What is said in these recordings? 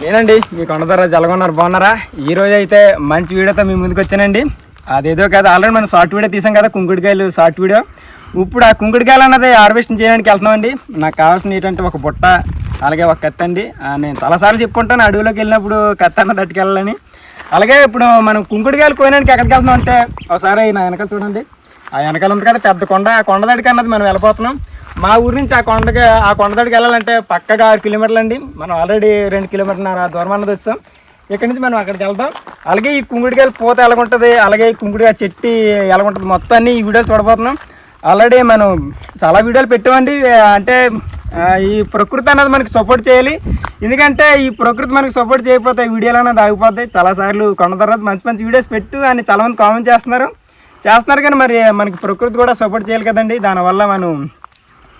నేనండి మీ కొండదరాజు ఎలాగొన్నారు, బాగున్నారా? ఈరోజు అయితే మంచి వీడియోతో మీ ముందుకు వచ్చానండి. అదేదో కదా, ఆల్రెడీ మనం షార్ట్ వీడియో తీసాం కదా, కుంకుడికాయలు షార్ట్ వీడియో. ఇప్పుడు ఆ కుంకుడికాయలు అన్నది హార్వెస్టింగ్ చేయడానికి వెళ్తున్నామండి. నాకు కావాల్సిన ఏంటంటే ఒక బుట్ట, అలాగే ఒక కత్తి అండి. నేను చాలాసార్లు చెప్పుకుంటాను అడవిలోకి వెళ్ళినప్పుడు కత్తి అన్న తట్టుకెళ్ళాలని. అలాగే ఇప్పుడు మనం కుంకుడికాయలు కోయడానికి ఎక్కడికి వెళ్తున్నాం అంటే, ఒకసారి నా వెనకాల చూడండి. ఆ వెనకాల ఉంది కదా పెద్ద కొండ, ఆ కొండ దగ్గరికి అన్నది మనం వెళ్ళిపోతున్నాం. మా ఊరి నుంచి ఆ కొండ దగ్గరికి వెళ్ళాలంటే పక్కగా 6 కిలోమీటర్లు అండి. మనం ఆల్రెడీ 2 కిలోమీటర్ల దూరం అన్నది వచ్చాం. ఇక్కడ నుంచి మనం అక్కడికి వెళ్తాం. అలాగే ఈ కుంకుడికాయలు పూత ఎలాగుంటుంది, అలాగే ఈ కుంకుడికాయ చెట్టు ఎలాగుంటుంది, మొత్తం అన్ని ఈ వీడియోలు చూడబోతున్నాం. ఆల్రెడీ మనం చాలా వీడియోలు పెట్టామండి. అంటే ఈ ప్రకృతి అన్నది మనకి సపోర్ట్ చేయాలి. ఎందుకంటే ఈ ప్రకృతి మనకి సపోర్ట్ చేయకపోతే వీడియోలు అన్నది ఆగిపోతాయి. చాలాసార్లు కొండ తర్వాత మంచి మంచి వీడియోస్ పెట్టు అని చాలామంది కామెంట్ చేస్తున్నారు కానీ మరి మనకి ప్రకృతి కూడా సపోర్ట్ చేయాలి కదండి. దానివల్ల మనం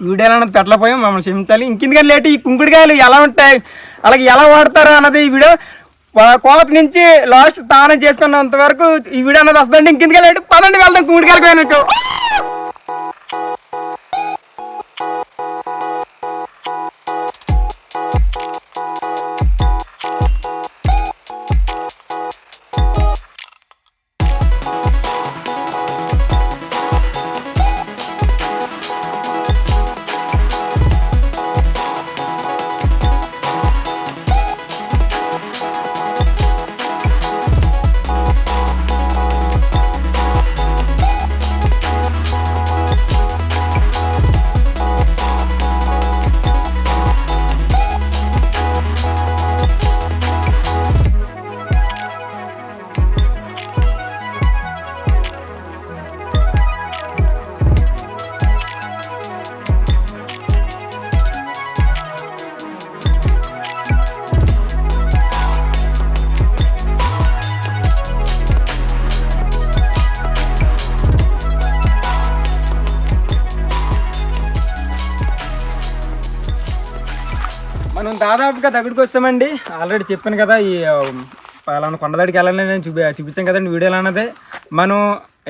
వీడియోలు అన్నది పెట్టలేకపోయాం, మమ్మల్ని క్షమించాలి. ఇంకెందుకని లేట్, ఈ కుంకుడికాయలు ఎలా ఉంటాయి, అలాగే ఎలా వాడతారు అన్నది ఈ వీడియో కోత నుంచి లాస్ట్ స్నానం చేసుకున్నంత వరకు ఈ వీడియో అన్నది వస్తుందండి. ఇంకెందుకని లేట్, పదండి వెళ్దాం కుంకుడికాయలకు పోయినట్టు. మనం దాదాపుగా దగ్గరికి వస్తామండి. ఆల్రెడీ చెప్పాను కదా, ఈ పలానా కొండ దగ్గరికి వెళ్ళాలని నేను చూపించాను కదండి వీడియోలు అన్నది. మనం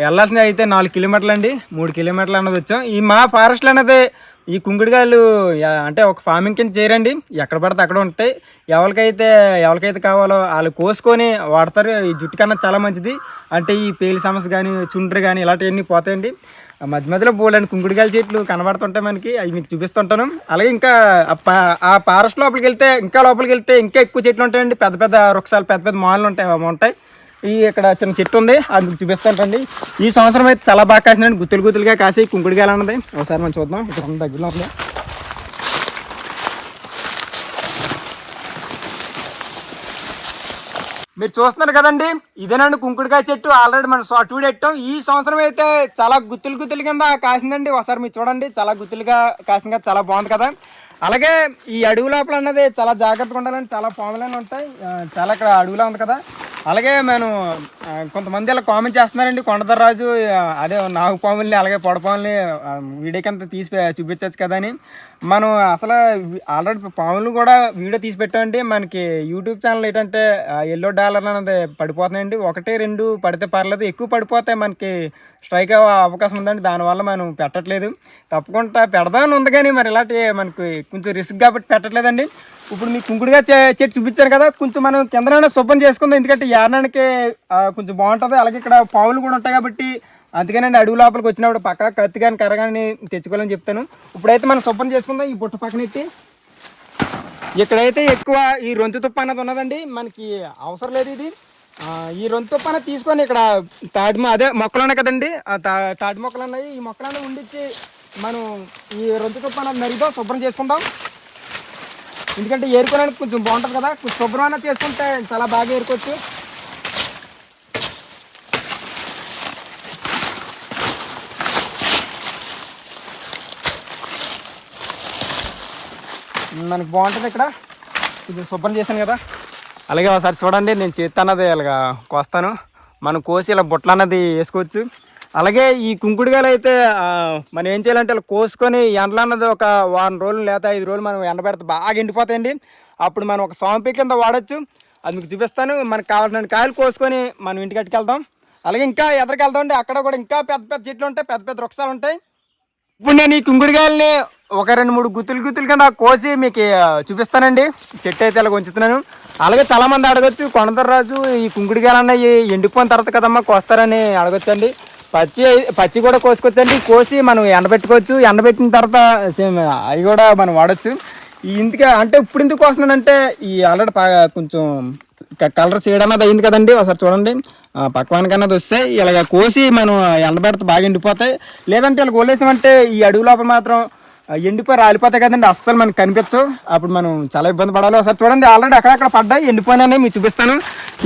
వెళ్ళాల్సింది అయితే 4 కిలోమీటర్లు అండి, 3 కిలోమీటర్లు అన్నది వచ్చాం. ఈ మా ఫారెస్ట్లు అన్నది ఈ కుంకుడికాయలు అంటే ఒక ఫార్మింగ్ కింద చేయరండి, ఎక్కడ పడితే అక్కడ ఉంటాయి. ఎవరికైతే కావాలో వాళ్ళు కోసుకొని వాడతారు. ఈ జుట్టు కన్నా చాలా మంచిది. అంటే ఈ పేలి సమస్య కానీ, చుండ్రు కానీ ఇలాంటివన్నీ పోతాయండి. మధ్య మధ్యలో బోల్డని కుంకుడికాయల చెట్లు కనబడుతుంటాయి మనకి, అవి మీకు చూపిస్తుంటాను. అలాగే ఇంకా ఆ ఫారెస్ట్ లోపలికి వెళ్తే ఇంకా ఎక్కువ చెట్లు ఉంటాయండి. పెద్ద పెద్ద వృక్షాలు, పెద్ద పెద్ద మాలు ఉంటాయి. ఈ ఇక్కడ చిన్న చెట్టు ఉంది, అది మీకు చూపిస్తుంటండి. ఈ సంవత్సరం అయితే చాలా బాగా కాసిందండి, గుత్తులుగా కాసి కుంకుడికాయలు అన్నది. ఒకసారి మనం చూద్దాం, ఇక్కడ దగ్గరలో ఉంది. మీరు చూస్తున్నారు కదండి, ఇదేనండి కుంకుడికాయ చెట్టు. ఆల్రెడీ మనం షార్ట్ వీడియో పెట్టాం. ఈ సంవత్సరం అయితే చాలా గుత్తులు కింద కాసిందండి. ఒకసారి మీరు చూడండి, చాలా గుత్తులుగా కాసింది కదా, చాలా బాగుంది కదా. అలాగే ఈ అడవి లోపల అన్నది చాలా జాగ్రత్తగా ఉండాలని, చాలా పాములన్నీ ఉంటాయి. చాలా ఇక్కడ అడవిలో ఉంది కదా. అలాగే నేను కొంతమంది ఇలా కామెంట్ చేస్తున్నారండి, కొండదరాజు అదే నాగు పాముల్ని అలాగే పొడపాముల్ని వీడియోకి అంతా తీసి చూపించవచ్చు కదా అని. మనం అసలు ఆల్రెడీ పాములు కూడా వీడియో తీసి పెట్టామండి. మనకి యూట్యూబ్ ఛానల్ ఏంటంటే $1 అనేది పడిపోతున్నాయండి. 1, 2 పడితే పర్లేదు, ఎక్కువ పడిపోతే మనకి స్ట్రైక్ అయ్యే అవకాశం ఉందండి. దానివల్ల మనం పెట్టట్లేదు. తప్పకుండా పెడదామని ఉంది కానీ మరి ఇలాంటి మనకి కొంచెం రిస్క్ కాబట్టి పెట్టట్లేదండి. ఇప్పుడు మీకు కుంకుడిగా చెట్టు చూపించాను కదా, కొంచెం మనం కిందనైనా శుభ్రం చేసుకుందాం. ఎందుకంటే ఏరడానికి కొంచెం బాగుంటుంది. అలాగే ఇక్కడ పావులు కూడా ఉంటాయి కాబట్టి అందుకేనండి అడవి లోపలికి వచ్చినప్పుడు పక్క కత్తి కానీ కర్ర కానీ తెచ్చుకోవాలని చెప్తాను. ఇప్పుడైతే మనం శుభ్రం చేసుకుందాం. ఈ బుట్ట పక్కన ఎత్తి ఇక్కడైతే ఎక్కువ ఈ రొంతు తుప్ప అన్నది ఉన్నదండి, మనకి అవసరం లేదు. ఇది ఈ రొంతు తుప్ప అన్నది తీసుకొని ఇక్కడ అదే మొక్కలు ఉన్నాయి కదండి, తాటి మొక్కలు ఉన్నాయి. ఈ మొక్కలన్నీ ఉండిచ్చి మనం ఈ రొంతు తుప్ప అన్నది నరిగితో శుభ్రం చేసుకుందాం. ఎందుకంటే ఏరుకోవడానికి కొంచెం బాగుంటుంది కదా, శుభ్రం అన్నది చేసుకుంటే చాలా బాగా ఏరుకోవచ్చు. మనకి బాగుంటుంది ఇక్కడ, ఇది శుభ్రం చేశాను కదా. అలాగే ఒకసారి చూడండి, నేను చేతి అన్నది ఇలాగా కోస్తాను. మనం కోసి ఇలా బుట్టలు అన్నది వేసుకోవచ్చు. అలాగే ఈ కుంకుడుకాయలు అయితే మనం ఏం చేయాలంటే ఇలా కోసుకొని ఎండలు అన్నది ఒక 1 రోజులు లేదా 5 రోజులు మనం ఎండబెడితే బాగా ఎండిపోతాయండి. అప్పుడు మనం ఒక సోంపి కింద వాడచ్చు. అది మీకు చూపిస్తాను. మనకు కావాల్సిన కాయలు కోసుకొని మనం ఇంటికి కట్టుకెళ్తాం. అలాగే ఇంకా ఎదరికి వెళ్తామండి, అక్కడ కూడా ఇంకా పెద్ద పెద్ద చెట్లు ఉంటాయి, పెద్ద పెద్ద వృక్షాలు ఉంటాయి. ఇప్పుడు నేను ఈ కుంకుడుకాయలని ఒక 2-3 గుత్తులు కింద కోసి మీకు చూపిస్తానండి. చెట్టు అయితే ఇలా ఉంచుతున్నాను. అలాగే చాలామంది అడగచ్చు, కొనదర్రాజు ఈ కుంకుడికాయలు అన్నవి ఎండిపోయిన తర్వాత కదమ్మా కోస్తారని అడగొచ్చండి. పచ్చి కూడా కోసుకొచ్చండి. కోసి మనం ఎండబెట్టుకోవచ్చు. ఎండబెట్టిన తర్వాత సేమ్ అవి కూడా మనం వాడచ్చు. ఇందుకే అంటే ఇప్పుడు ఎందుకు కోస్తున్నానంటే ఈ ఆల్రెడీ కొంచెం కలర్ షేడ్ అన్నది అయింది కదండి. ఒకసారి చూడండి, పక్వానికి అన్నది వస్తే ఇలాగ కోసి మనం ఎండబెడితే బాగా ఎండిపోతాయి. లేదంటే ఇలా కోలేసామంటే ఈ అడుగు లోపల మాత్రం ఎండిపోయి రాలిపోతాయి కదండి, అస్సలు మనకు కనిపించవు. అప్పుడు మనం చాలా ఇబ్బంది పడాలి. ఒకసారి చూడండి, ఆల్రెడీ అక్కడక్కడ పడ్డాయి, ఎండిపోయినాయి మీకు చూపిస్తాను.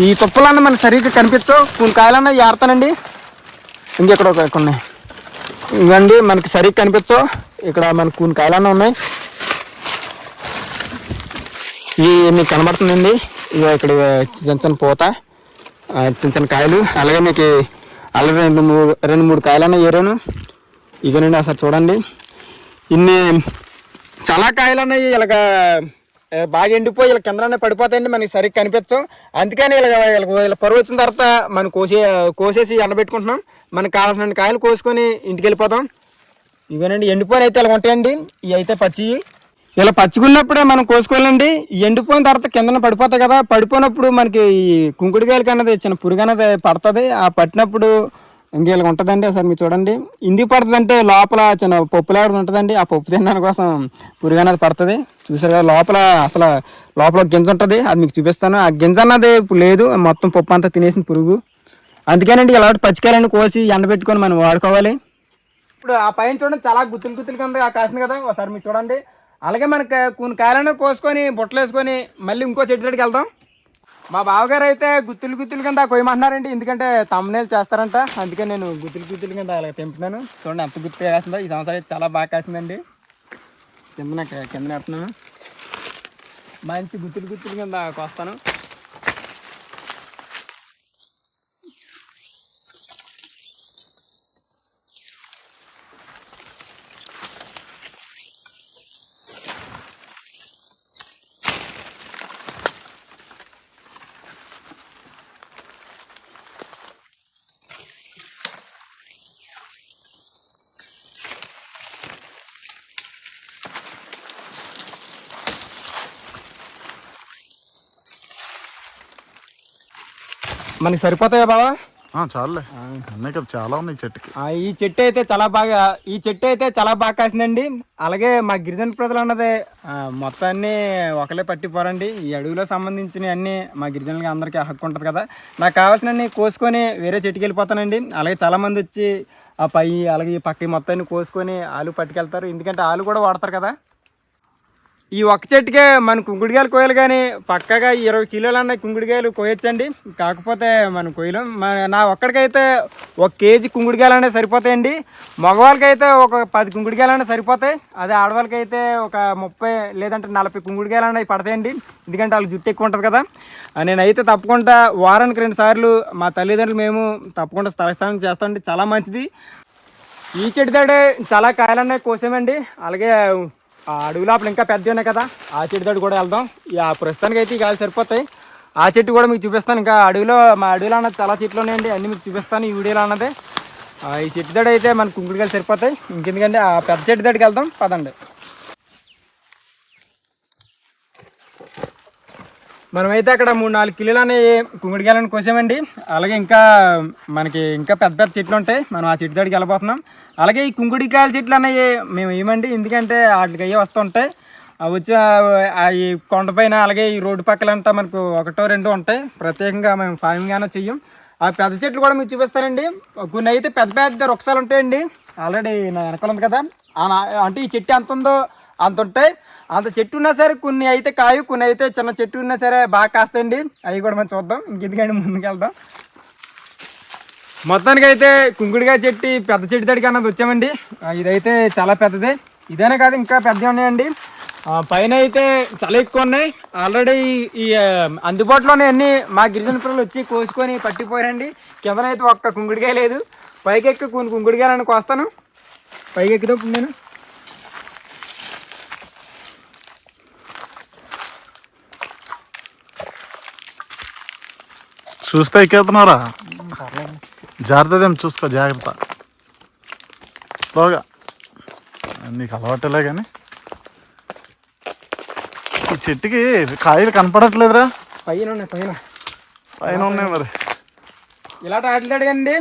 ఈ తుప్పలన్నా మనకు సరిగ్గా కనిపించవు. కొన్ని కాయలన్నా ఏరుతానండి. ఇంకెక్కడ ఉన్నాయి ఇవ్వండి, మనకి సరిగ్గా కనిపించవు. ఇక్కడ మనకు కొన్ని కాయలన్నా ఉన్నాయి. ఇవి మీకు కనబడుతుందండి. ఇక ఇక్కడ చిన్న పూత, చిన్న కాయలు. అలాగే మీకు అలాగే 2-3 కాయలన్నా ఏరాను. ఇదేనండి, అసలు చూడండి ఇన్ని చాలా కాయలు ఉన్నాయి. ఇలాగ బాగా ఎండిపోయి ఇలా కిందనే పడిపోతాయండి, మనకి సరిగ్గా కనిపించవు. అందుకని ఇలా పరువు వచ్చిన తర్వాత మనం కోసేసి ఎండబెట్టుకుంటున్నాం. మనకు కావాల్సిన కాయలు కోసుకొని ఇంటికి వెళ్ళిపోతాం. ఇవేనండి ఎండిపోయిన అయితే ఇలా ఉంటాయండి. ఇవి అయితే పచ్చి ఇలా పచ్చుకున్నప్పుడే మనం కోసుకోవాలండి. ఎండిపోయిన తర్వాత కిందన పడిపోతాయి కదా, పడిపోయినప్పుడు మనకి ఈ కుంకుడికాయలకి అన్నది చిన్న పురుగు అనేది పడుతుంది. ఆ పట్టినప్పుడు ఇంకేలా ఉంటుందండి. ఒకసారి మీరు చూడండి, ఇందుకు పడుతుంది అంటే లోపల చిన్న పప్పులాగా ఉంటుందండి. ఆ పప్పు తినడానికి కోసం పురుగు అనేది పడుతుంది. చూసారు కదా, లోపల గింజ ఉంటుంది, అది మీకు చూపిస్తాను. ఆ గింజ అన్నది ఇప్పుడు లేదు, మొత్తం పప్పు అంతా తినేసిన పురుగు. అందుకేనండి ఇలాంటి పచ్చికాయలన్నీ కోసి ఎండబెట్టుకొని మనం వాడుకోవాలి. ఇప్పుడు ఆ పైన చూడండి, చాలా గుత్తులు కింద కాసింది కదా, ఒకసారి మీరు చూడండి. అలాగే మనకి కొన్ని కాయలను కోసుకొని బుట్టలు వేసుకొని మళ్ళీ ఇంకో చెట్టు దగ్గరికి వెళ్దాం. మా బావగారు అయితే గుత్తులు కింద కొయ్యమంటున్నారండి, ఎందుకంటే తమ్మనేలు చేస్తారంట. అందుకే నేను గుత్తులు కింద అలా తెంపుతున్నాను. చూడండి ఎంత గుత్తుగా కాసిందో. ఈ సంవత్సరం అయితే చాలా బాగా కాసిందండి. కింద వేస్తున్నాను, మంచి గుత్తులు కింద కోస్తాను. మనకి సరిపోతాయా బావా? చాలులే, అన్నీ కదా, చాలా ఉన్నాయి చెట్టుకి. ఈ చెట్టు అయితే చాలా బాగా కాసిందండి. అలాగే మా గిరిజన ప్రజలు అన్నది మొత్తాన్ని ఒకలే పట్టిపోరండి. ఈ అడవిలో సంబంధించిన అన్ని మా గిరిజనులకి అందరికీ హక్కు ఉంటుంది కదా. నాకు కావాల్సినన్ని కోసుకొని వేరే చెట్టుకి వెళ్ళిపోతానండి. అలాగే చాలామంది వచ్చి ఆ పై అలాగే ఈ పక్క మొత్తాన్ని కోసుకొని ఆలు పట్టుకెళ్తారు, ఎందుకంటే ఆలు కూడా వాడతారు కదా. ఈ ఒక్క చెట్టుకే మన కుంకుడికాయలు కోయాలి, కానీ పక్కగా 20 కిలోలు అన్న కుంకుడికాయలు కోయొచ్చండి. కాకపోతే మనం కోయలేం. నా ఒక్కడికైతే 1 కేజీ కుంకుడికాయలు అనేవి సరిపోతాయండి. మగవాళ్ళకైతే ఒక 10 కుంకుడికాయలు అనేవి సరిపోతాయి. అదే ఆడవాళ్ళకైతే ఒక 30 లేదంటే 40 కుంకుడికాయలు అనేవి పడతాయండి, ఎందుకంటే వాళ్ళకి జుట్టు ఎక్కువ ఉంటుంది కదా. నేనైతే తప్పకుండా వారానికి 2 సార్లు మా తల్లిదండ్రులు మేము తప్పకుండా స్థలస్థానం చేస్తామండి, చాలా మంచిది. ఈ చెట్టు దగ్గర చాలా కాయలు అనేవి కోసామండి. అలాగే ఆ అడవి లోపల ఇంకా పెద్ద ఉన్నాయి కదా, ఆ చెట్టు దగ్గర కూడా వెళ్దాం. ప్రస్తుతానికి అయితే ఈ కాయలు సరిపోతాయి. ఆ చెట్టు కూడా మీకు చూపిస్తాను. ఇంకా మా అడవిలో అన్నది చాలా చెట్లు ఉన్నాయండి, అన్నీ మీకు చూపిస్తాను ఈ వీడియోలో అన్నది. ఈ చెట్టు దగ్గర అయితే మన కుంకుడికాయలు సరిపోతాయి. ఇంకెందుకంటే ఆ పెద్ద చెట్టు దగ్గరికి వెళ్దాం, పదండి. మనమైతే అక్కడ 3-4 కిలోలు అనే కుంకుడికాయలను కోసామండి. అలాగే మనకి ఇంకా పెద్ద చెట్లు ఉంటాయి, మనం ఆ చెట్టు దగ్గరికి వెళ్ళిపోతున్నాం. అలాగే ఈ కుంకుడికాయల చెట్లు అనేవి మేము ఏమండి, ఎందుకంటే వాటికి అయ్యే వస్తుంటాయి. అవి వచ్చి ఈ కొండపైన అలాగే ఈ రోడ్డు పక్కలంతా మనకు 1-2 ఉంటాయి. ప్రత్యేకంగా మేము ఫార్మింగ్ అయినా చెయ్యం. ఆ పెద్ద చెట్లు కూడా మీకు చూపిస్తానండి. కొన్ని అయితే పెద్ద వృక్షాలు ఉంటాయండి. ఆల్రెడీ నా వెనకాల ఉంది కదా, అంటే ఈ చెట్టు ఎంత ఉందో అంత ఉంటాయి. అంత చెట్టు ఉన్నా సరే కొన్ని అయితే కాయు, కొన్ని అయితే చిన్న చెట్టు ఉన్నా సరే బాగా కాస్తాయండి. అవి కూడా మనం చూద్దాం. ఇంకెందుకంటే ముందుకు వెళ్దాం. మొత్తానికి అయితే కుంకుడికాయ చెట్టు పెద్ద చెట్టు దగ్గరికి అన్నది వచ్చామండి. ఇదైతే చాలా పెద్దదే, ఇదేనే కాదు ఇంకా పెద్దవి ఉన్నాయండి. పైన అయితే చాలా ఎక్కువ ఉన్నాయి. ఆల్రెడీ ఈ అందుబాటులోనే అన్నీ మా గిరిజన పిల్లలు వచ్చి కోసుకొని పట్టిపోయారండి. కిందనైతే ఒక్క కుంకుడికాయ లేదు. పైకి ఎక్కి కొన్ని కుంకుడికాయలను కోస్తాను. పైకి ఎక్కినప్పుడు నేను చూస్తే ఎక్కేస్తున్నారా? జాగ్రత్త, చూసుకో, జాగ్రత్త, స్లోగా. నీకు అలవాటులే కానీ ఈ చెట్టుకి కాయలు కనపడట్లేదురా. పైన ఉన్నాయి, పైన పైన ఉన్నాయి మరి. ఇలాంటి వాటితో అడగండి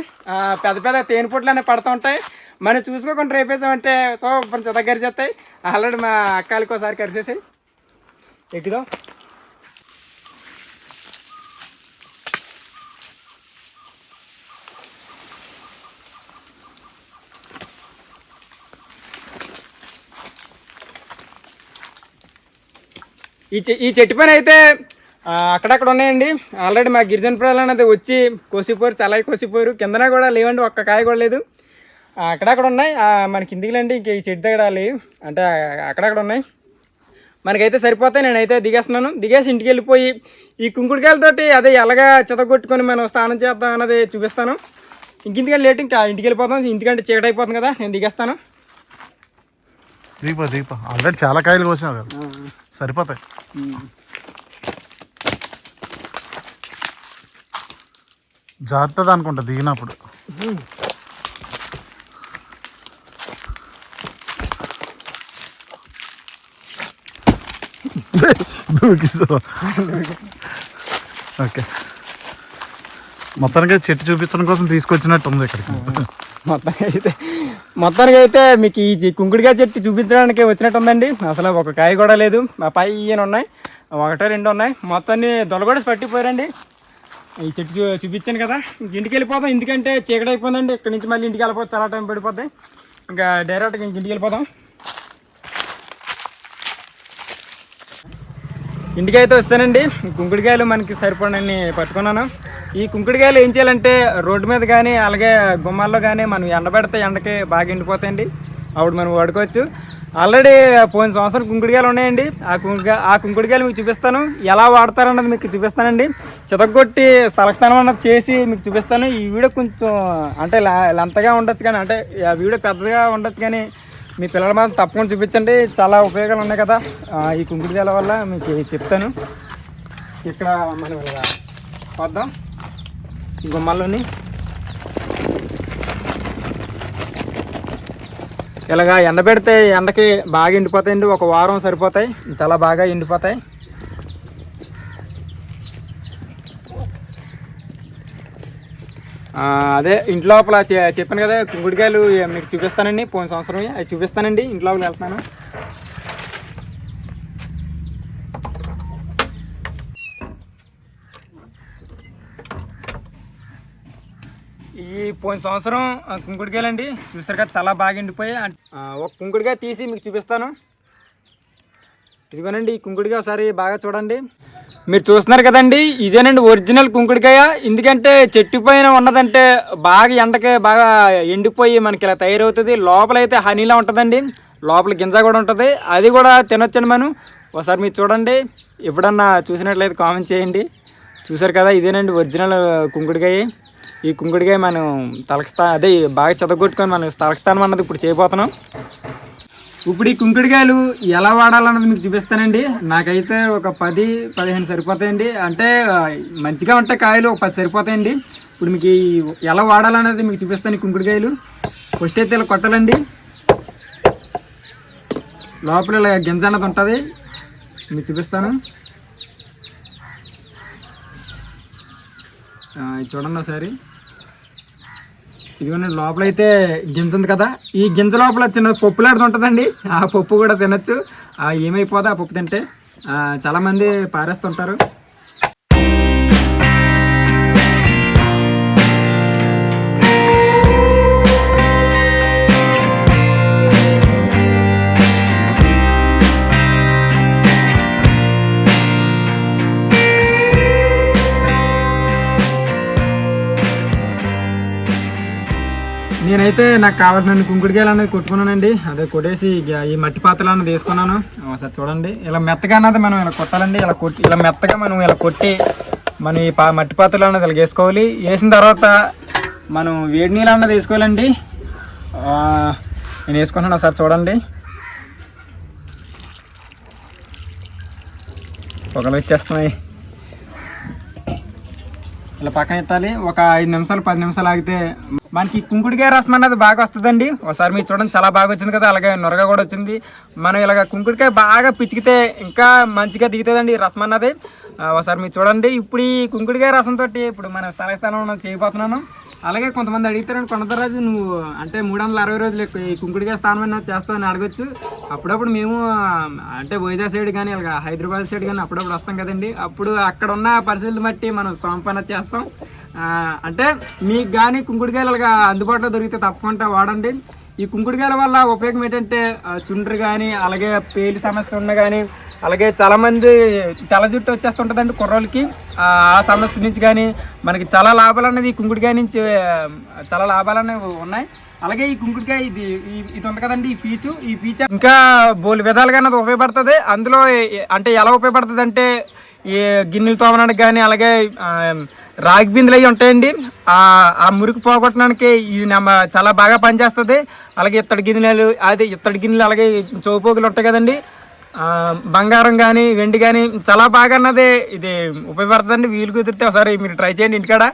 పెద్ద పెద్ద తేనెపొట్లు అనేవి పడుతూ ఉంటాయి. మనం చూసుకోకుండా రేపేసామంటే సూపర్ దగ్గర చేస్తాయి. ఆల్రెడీ మా అక్కలకి ఒకసారి కరిసేసాయి. ఎక్కుదాం. ఈ చెట్టు పైన అయితే అక్కడక్కడ ఉన్నాయండి. ఆల్రెడీ మా గిరిజన ప్రజలు అనేది వచ్చి కోసిపోయారు, చాలా కోసిపోయారు. కిందన కూడా లేవండి, ఒక్క కాయ కూడా లేదు. అక్కడక్కడ ఉన్నాయి. మన కిందికి లేండి, ఇంక ఈ చెట్టు దగ్గర లేవు అంటే అక్కడక్కడ ఉన్నాయి. మనకైతే సరిపోతాయి. నేనైతే దిగేస్తున్నాను. దిగేసి ఇంటికి వెళ్ళిపోయి ఈ కుంకుడుకాయలతోటి అదే ఎలాగా చెతగొట్టుకొని మనం స్నానం చేద్దాం అన్నది చూపిస్తాను. ఇంకింటికి లేట్ ఇంకా ఇంటికి వెళ్ళిపోతాం, ఇంటికంటే చీకటి అయిపోతుంది కదా. నేను దిగేస్తాను. దీప ఆల్రెడీ చాలా కాయలు కోసినావు కదా, సరిపోతాయి. జాగ్రత్త అనుకుంటా దిగినప్పుడు. ఓకే, మొత్తానికి చెట్టు చూపించడం కోసం తీసుకొచ్చినట్టు ఉంది ఇక్కడికి. మొత్తానికి అయితే మీకు ఈ కుంకుడికాయ చెట్టు చూపించడానికి వచ్చినట్టు ఉందండి. అసలు ఒక కాయ కూడా లేదు. మా పై ఈయన ఉన్నాయి, ఒకటో రెండు ఉన్నాయి. మొత్తాన్ని దొలగొడేసి పట్టిపోయారండి. ఈ చెట్టు చూపించాను కదా. ఇంటికి వెళ్ళిపోతాం, ఎందుకంటే చీకటి అయిపోయిందండి. ఇక్కడ నుంచి మళ్ళీ ఇంటికి వెళ్ళిపోతే చాలా టైం పడిపోద్ది. ఇంకా డైరెక్ట్గా ఇంటికి వెళ్ళిపోతాం. ఇంటికి అయితే వస్తానండి. కుంకుడికాయలు మనకి సరిపడని పట్టుకున్నాను. ఈ కుంకుడికాయలు ఏం చేయాలంటే రోడ్డు మీద కానీ అలాగే గుమ్మాల్లో కానీ మనం ఎండబెడితే ఎండకి బాగా ఎండిపోతాయండి. అప్పుడు మనం వాడుకోవచ్చు. ఆల్రెడీ పోయిన సంవత్సరం కుంకుడికాయలు ఉన్నాయండి. ఆ కుంకుడికాయలు మీకు చూపిస్తాను, ఎలా వాడతారన్నది మీకు చూపిస్తానండి. చితగొట్టి స్థలస్థానం అన్నది చేసి మీకు చూపిస్తాను. ఈ వీడియో కొంచెం అంటే లెంతగా ఉండొచ్చు కానీ, అంటే ఆ వీడియో పెద్దగా ఉండొచ్చు కానీ మీ పిల్లల మాత్రం తప్పకుండా చూపించండి. చాలా ఉపయోగాలు ఉన్నాయి కదా ఈ కుంకుడికాయల వల్ల, మీకు చెప్తాను. ఇక్కడ మనం ఇలా వద్దాం గుమ్మల్లోని. ఇలాగా ఎండబెడితే ఎండకి బాగా ఎండిపోతాయండి. ఒక వారం సరిపోతాయి, చాలా బాగా ఎండిపోతాయి. అదే ఇంటి లోపల చెప్పాను కదా కుంకుడికాయలు మీకు చూపిస్తానండి. పోయిన సంవత్సరం అవి చూపిస్తానండి. ఇంటి లోపల వెళ్తున్నాను. ఈ పోయిన సంవత్సరం కుంకుడికాయలండి చూసారు కదా, చాలా బాగా ఎండిపోయి. ఒక కుంకుడికాయ తీసి మీకు చూపిస్తాను. ఇదిగోనండి ఈ కుంకుడికాయ, ఒకసారి బాగా చూడండి. మీరు చూస్తున్నారు కదండి, ఇదేనండి ఒరిజినల్ కుంకుడికాయ. ఎందుకంటే చెట్టు పైన ఉన్నదంటే బాగా ఎండకి బాగా ఎండిపోయి మనకి ఇలా తయారవుతుంది. లోపలైతే హనీలా ఉంటుందండి, లోపల గింజ కూడా ఉంటుంది. అది కూడా తినొచ్చండి మనం. ఒకసారి మీరు చూడండి, ఎప్పుడన్నా చూసినట్లయితే కామెంట్ చేయండి. చూసారు కదా, ఇదేనండి ఒరిజినల్ కుంకుడికాయ. ఈ కుంకుడికాయ మనం అదే బాగా చెదగొట్టుకొని మనం తలకస్థానం అన్నది ఇప్పుడు చేయబోతున్నాం. ఇప్పుడు ఈ కుంకుడికాయలు ఎలా వాడాలన్నది మీకు చూపిస్తానండి. నాకైతే ఒక 10-15 సరిపోతాయండి. అంటే మంచిగా ఉంటే కాయలు ఒక 10 సరిపోతాయండి. ఇప్పుడు మీకు ఎలా వాడాలన్నది మీకు చూపిస్తాను. ఈ కుంకుడికాయలు ఫస్ట్ అయితే ఇలా కొట్టాలండి. లోపల ఇలా గింజ అన్నది ఉంటుంది, మీకు చూపిస్తాను. చూడండి ఒకసారి. ఇదిగోండి లోపలైతే గింజ ఉంది కదా, ఈ గింజ లోపల చిన్న పప్పులాడుతూ ఉంటుందండి. ఆ పప్పు కూడా తినచ్చు. ఏమైపోదా ఆ పప్పు తింటే, చాలామంది పారేస్తుంటారు. నేనైతే నాకు కావాల్సిన కుంకుడికాయలు అనేది కొట్టుకున్నానండి. అదే కొట్టేసి ఈ మట్టి పాత్రలు అన్నది వేసుకున్నాను. ఒకసారి చూడండి, ఇలా మెత్తగా అన్నది మనం ఇలా కొట్టాలండి. ఇలా మెత్తగా మనం ఇలా కొట్టి మనం ఈ మట్టి పాత్రలు అన్నది ఇలా వేసుకోవాలి. వేసిన తర్వాత మనం వేడి నీళ్ళు అన్నది వేసుకోవాలండి. నేను వేసుకున్నాను, ఒకసారి చూడండి. పొగలు వచ్చేస్తున్నాయి. ఇలా పక్కన ఎత్తాలి. ఒక 5 నిమిషాలు 10 నిమిషాలు ఆగితే మనకి కుంకుడికాయ రసం అన్నది బాగా వస్తుందండి. ఒకసారి మీరు చూడండి, చాలా బాగా వచ్చింది కదా, అలాగే నొరగా కూడా వచ్చింది. మనం ఇలాగ కుంకుడికాయ బాగా పిచ్చికితే ఇంకా మంచిగా దిగుతుందండి ఈ రసం అన్నది. ఒకసారి మీరు చూడండి. ఇప్పుడు ఈ కుంకుడికాయ రసంతో ఇప్పుడు మన స్థానంలో చేయబోతున్నాను. అలాగే కొంతమంది అడుగుతారండి, కొండరాజు నువ్వు అంటే 360 రోజులు ఈ కుంకుడికాయ స్థానం అయినా చేస్తామని అడగొచ్చు. అప్పుడప్పుడు మేము అంటే వైజాగ్ సైడ్ కానీ అలాగే హైదరాబాద్ సైడ్ కానీ అప్పుడప్పుడు వస్తాం కదండి. అప్పుడు అక్కడ ఉన్న పరిస్థితులు బట్టి మనం సోంపన చేస్తాం. అంటే మీకు కానీ కుంకుడికాయలు అలాగా అందుబాటులో దొరికితే తప్పకుండా వాడండి. ఈ కుంకుడికాయల వల్ల ఉపయోగం ఏంటంటే చుండ్రు కానీ అలాగే పేలి సమస్య ఉన్న కానీ అలాగే చాలామంది తెల్ల జుట్టు వచ్చేస్తుంటుందండి కుర్రోళ్ళకి. ఆ సమస్య నుంచి కానీ మనకి చాలా లాభాలు అనేది ఈ కుంకుడికాయ నుంచి చాలా లాభాలు అనేవి ఉన్నాయి. అలాగే ఈ కుంకుడికాయ ఇది ఉంది కదండి, ఈ పీచు ఇంకా బోలు విధాలుగా అన్నది ఉపయోగపడుతుంది. అందులో అంటే ఎలా ఉపయోగపడుతుంది అంటే ఈ గిన్నెలు తోమడానికి కానీ అలాగే రాగి బిందులు అవి ఉంటాయండి, ఆ మురికి పోగొట్టడానికి ఇది చాలా బాగా పనిచేస్తుంది. అలాగే ఇత్తడి గిన్నెలు అలాగే చౌపోగులు ఉంటాయి కదండి, బంగారం కానీ వెండి కానీ చాలా బాగా అన్నది ఇది ఉపయోగపడుతుందండి. వీలు కుదిరితే ఒకసారి మీరు ట్రై చేయండి ఇంటికాడ.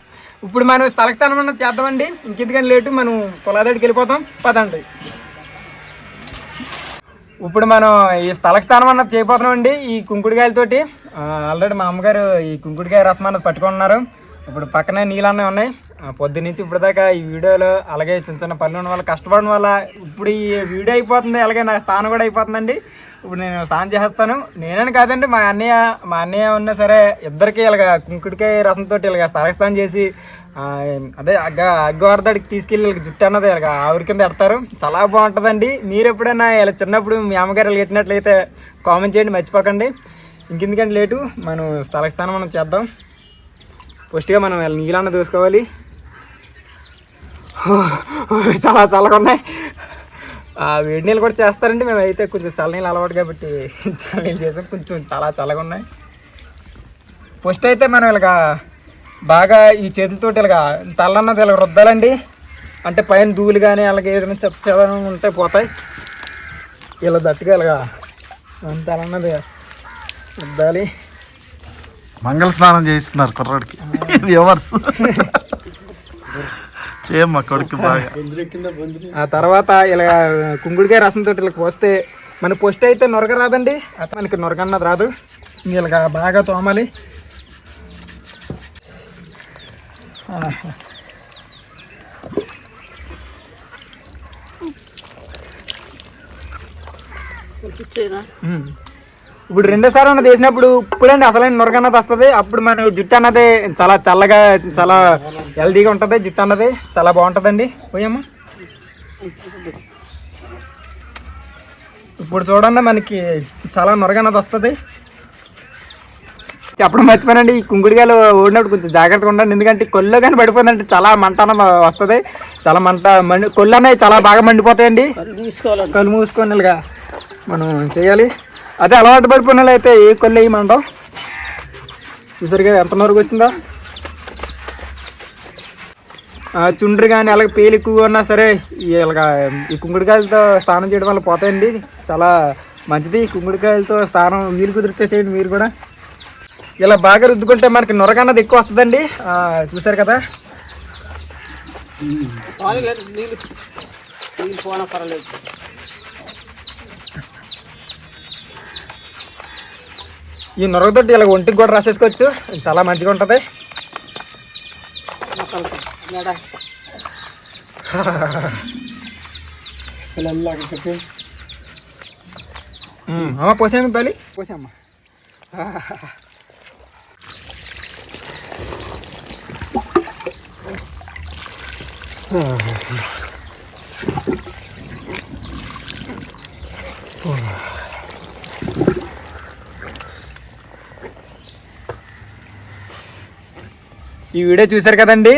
ఇప్పుడు మనం స్థలం అన్నది చేద్దామండి, ఇంకెందుకని లేటు మనం పొలాదడికి వెళ్ళిపోతాం పదండి. ఇప్పుడు మనం ఈ స్థానం అన్నది చేయబోతున్నామండి ఈ కుంకుడికాయలతోటి. ఆల్రెడీ మా అమ్మగారు ఈ కుంకుడికాయ రసం అన్నది పట్టుకున్నారు. ఇప్పుడు పక్కనే నీళ్ళు అన్నీ ఉన్నాయి. పొద్దు నుంచి ఇప్పుడు దాకా ఈ వీడియోలో అలాగే చిన్న చిన్న పనులు ఉన్న వల్ల కష్టపడడం వల్ల ఇప్పుడు ఈ వీడియో అయిపోతుంది, అలాగే నా స్థానం కూడా అయిపోతుందండి. ఇప్పుడు నేను స్నానం చేస్తాను. నేనని కాదండి, మా అన్నయ్య ఉన్నా సరే ఇద్దరికి ఇలాగ కుంకుడికాయ రసంతో ఇలాగ స్నానం చేసి అదే అగ్గవారదాడికి తీసుకెళ్ళి జుట్టు అన్నది ఇలాగ ఆవిరి కింద ఎడతారు. చాలా బాగుంటుందండి. మీరు ఎప్పుడైనా ఇలా చిన్నప్పుడు మీ అమ్మగారు ఇలా ఎట్టినట్లయితే కామెంట్ చేయండి, మర్చిపోకండి. ఇంకెందుకంటే లేటు మనం స్థానం మనం చేద్దాం. ఫస్ట్గా మనం నీళ్ళన్న దూసుకోవాలి. చాలా చల్లగా ఉన్నాయి. వేడి నీళ్ళు కూడా చేస్తారండి, మేము అయితే కొంచెం చల్లనీళ్ళు అలవాటు కాబట్టి చల్లనీళ్ళు చేసాం. కొంచెం చాలా చల్లగా ఉన్నాయి. ఫస్ట్ అయితే మనం ఇలాగ బాగా ఈ చేతులతో ఇలాగ తల్లన్నది ఇలా రుద్దాలండి. అంటే పైన ధూళి కానీ అలాగే ఏదైనా చెత్త ఉంటే పోతాయి. ఇలా దట్టుగా ఇలాగ తలన్నది రుద్దాలి. మంగళ స్నానం చేయిస్తున్నారు కుర్రాడికి వ్యూవర్స్. చేయమ్మా కొడుకు బాగా. ఆ తర్వాత ఇలా కుంకుడికాయ రసంతో ఇలా పోస్తే మన పొస్ట్ అయితే నొరగ రాదండి, మనకి నొరగ అన్నది రాదు. ఇలాగ బాగా తోమాలి. ఇప్పుడు రెండోసారి అన్నది వేసినప్పుడు ఇప్పుడండి అసలైన నొరగ అన్నది వస్తుంది. అప్పుడు మన జుట్టు అన్నది చాలా చల్లగా చాలా హెల్దీగా ఉంటుంది. జుట్టు అన్నది చాలా బాగుంటుందండి. పోయమ్మా. ఇప్పుడు చూడండి మనకి చాలా నొరగ అన్నది వస్తుంది. చెప్పడం మర్చిపోయానండి, ఈ కుంకుడికాయలు ఓడినప్పుడు కొంచెం జాగ్రత్తగా ఉండండి. ఎందుకంటే కొల్లో కానీ పడిపోయిందంటే చాలా మంట అన్నది వస్తుంది. చాలా కొళ్ళు అనేవి చాలా బాగా మండిపోతాయండి. కళ్ళు మూసుకొని ఇలాగా మనం చేయాలి. అదే అలవాటు పడిపోయిన వాళ్ళు అయితే ఏ కొల్లు వేయమంటాం. చూసారుగా ఎంత నొరుగు వచ్చిందో. చుండ్రు కానీ అలాగే పేలు ఎక్కువగా ఉన్నా సరే ఇలాగ ఈ కుంకుడికాయలతో స్నానం చేయడం వల్ల పోతాయండి. చాలా మంచిది కుంకుడికాయలతో స్నానం. మీరు కుదిరితే చేయండి మీరు కూడా. ఇలా బాగా రుద్దుకుంటే మనకి నొరగ అన్నది ఎక్కువ వస్తుందండి. చూసారు కదా. ఈ నొరగతోటి ఇలా ఒంటికి కూడా రాసేసుకోవచ్చు, చాలా మంచిగా ఉంటుంది. అమ్మ పోసాము పల్లి పోసామ్మా. ఈ వీడియో చూసారు కదండి.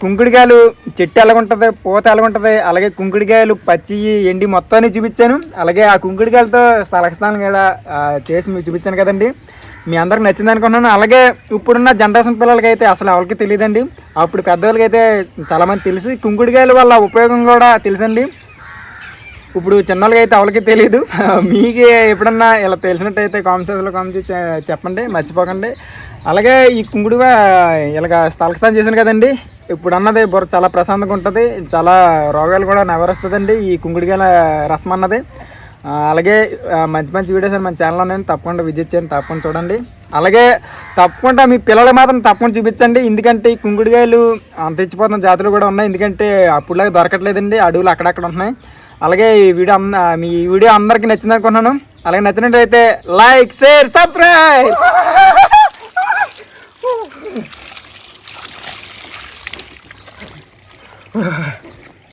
కుంకుడికాయలు చెట్టు ఎలాగుంటుంది, పూత ఎలాగుంటుంది, అలాగే కుంకుడికాయలు పచ్చి ఎండి మొత్తాన్ని చూపించాను. అలాగే ఆ కుంకుడికాయలతో స్థలం కూడా చేసి మీకు చూపించాను కదండి. మీ అందరికి నచ్చింది అనుకున్నాను. అలాగే ఇప్పుడున్న జనరేషన్ పిల్లలకి అయితే అసలు ఎవరికి తెలియదండి. అప్పుడు పెద్దవాళ్ళకి అయితే చాలామంది తెలుసు. కుంకుడికాయల వల్ల ఉపయోగం కూడా తెలుసండి. ఇప్పుడు చిన్నోళ్ళకి అయితే ఎవరికి తెలియదు. మీకు ఎప్పుడన్నా ఇలా తెలిసినట్టయితే కామెంట్ చెప్పండి, మర్చిపోకండి. అలాగే ఈ కుంకుడుగా ఇలాగ స్థలం చేశాను కదండి. ఇప్పుడు అన్నది బుర్ర చాలా ప్రశాంతంగా ఉంటుంది, చాలా రోగాలు కూడా నెవరొస్తుందండి ఈ కుంకుడికాయల రసం అన్నది. అలాగే మంచి మంచి వీడియోస్ అని మన ఛానల్లో నేను తప్పకుండా విజిట్ చేయండి, తప్పకుండా చూడండి. అలాగే తప్పకుండా మీ పిల్లలు మాత్రం తప్పకుండా చూపించండి, ఎందుకంటే ఈ కుంకుడికాయలు అంతరించిపోతున్న జాతులు కూడా ఉన్నాయి, ఎందుకంటే అప్పుడులాగా దొరకట్లేదండి, అడవులు అక్కడక్కడ ఉంటున్నాయి. అలాగే ఈ వీడియో మీ వీడియో అందరికీ నచ్చింది అనుకుంటున్నాను. అలాగే నచ్చినట్లయితే లైక్, షేర్, సబ్స్క్రైబ్.